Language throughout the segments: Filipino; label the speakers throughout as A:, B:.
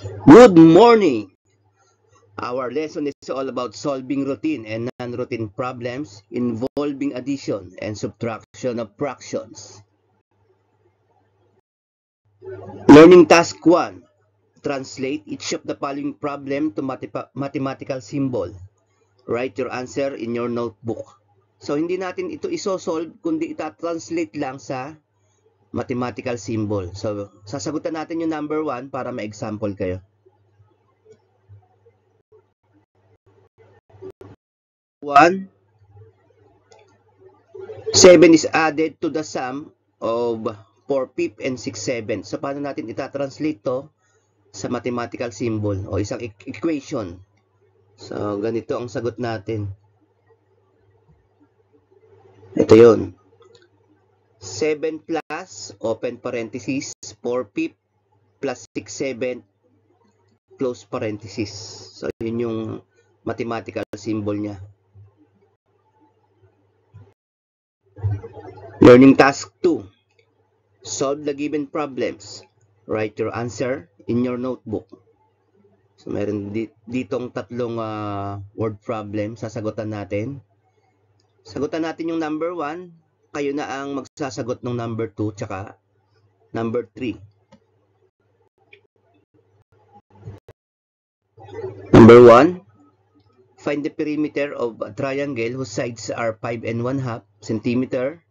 A: Good morning! Our lesson is all about solving routine and non-routine problems involving addition and subtraction of fractions. Learning Task 1. Translate each of the following problem to mathematical symbol. Write your answer in your notebook. So, hindi natin ito isosolve, kundi ita-translate lang sa mathematical symbol. So, sasagutan natin yung number 1 para ma-example kayo. 1, 7 is added to the sum of 4/5 and 6/7. So, paano natin itatranslate to sa mathematical symbol o isang equation? So, ganito ang sagot natin. Ito yun. 7 plus, open parenthesis, 4/5 plus 6/7, close parenthesis. So, yun yung mathematical symbol niya. Learning Task 2. Solve the given problems. Write your answer in your notebook. So, meron ditong tatlong word problem. Sasagutan natin. Sagutan natin yung number 1. Kayo na ang magsasagot ng number 2 tsaka number 3. Number 1. Find the perimeter of a triangle whose sides are 5 1/2 cm,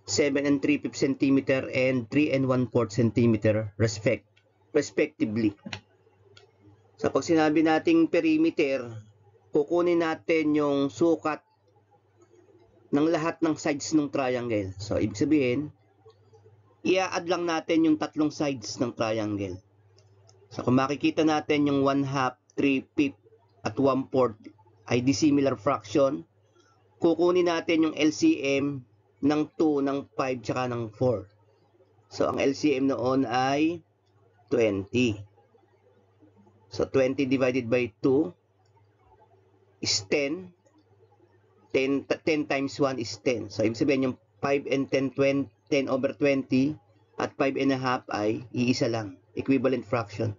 A: 7 3/5 cm, and 3 1/4 cm respectively. So, pag sinabi nating perimeter, kukunin natin yung sukat ng lahat ng sides ng triangle. So, ibig sabihin, i-add lang natin yung tatlong sides ng triangle. So, kung makikita natin yung 1/2, 3/5, at 1/4 ay dissimilar fraction, kukunin natin yung LCM ng 2, ng 5, tsaka ng 4. So, ang LCM noon ay 20. So, 20 divided by 2 is 10. 10 times 1 is 10. So, ibig sabihin yung 5 and 10, 10 over 20 at 5 1/2 ay iisa lang. Equivalent fraction.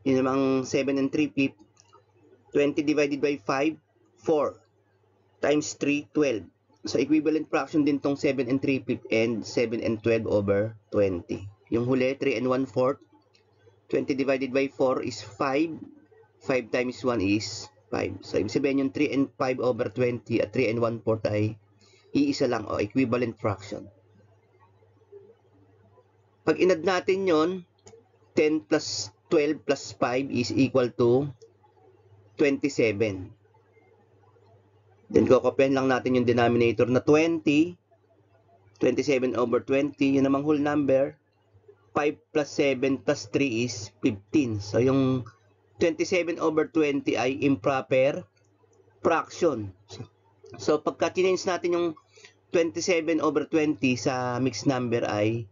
A: Yun namang 7 and 3/5. 20 divided by 5, 4. Times 3, 12. So, equivalent fraction din tong 7 and 3/5 and 7 and 12 over 20. Yung huli, 3 and 1/4. 20 divided by 4 is 5. 5 times 1 is 5. So, ibig sabihin yung 3 and 5 over 20 at 3 and 1/4 ay iisa lang o equivalent fraction. Pag inad natin yon, 10 plus 12 plus 5 is equal to 27. Then, kokopyahin lang natin yung denominator na 20. 27 over 20. Yun namang whole number. 5 plus 7 plus 3 is 15. So, yung 27 over 20 ay improper fraction. So, pagka change natin yung 27 over 20 sa mixed number ay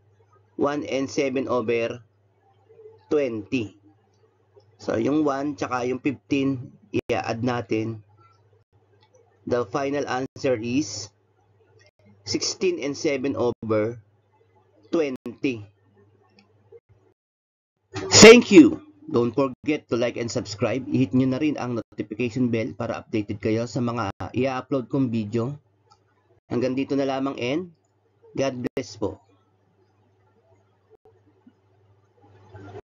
A: 1 and 7 over 20. So, yung 1 tsaka yung 15, i-add natin. The final answer is 16 and 7 over 20. Thank you! Don't forget to like and subscribe. I-hit nyo na rin ang notification bell para updated kayo sa mga i-upload kong video. Hanggang dito na lamang and God bless po.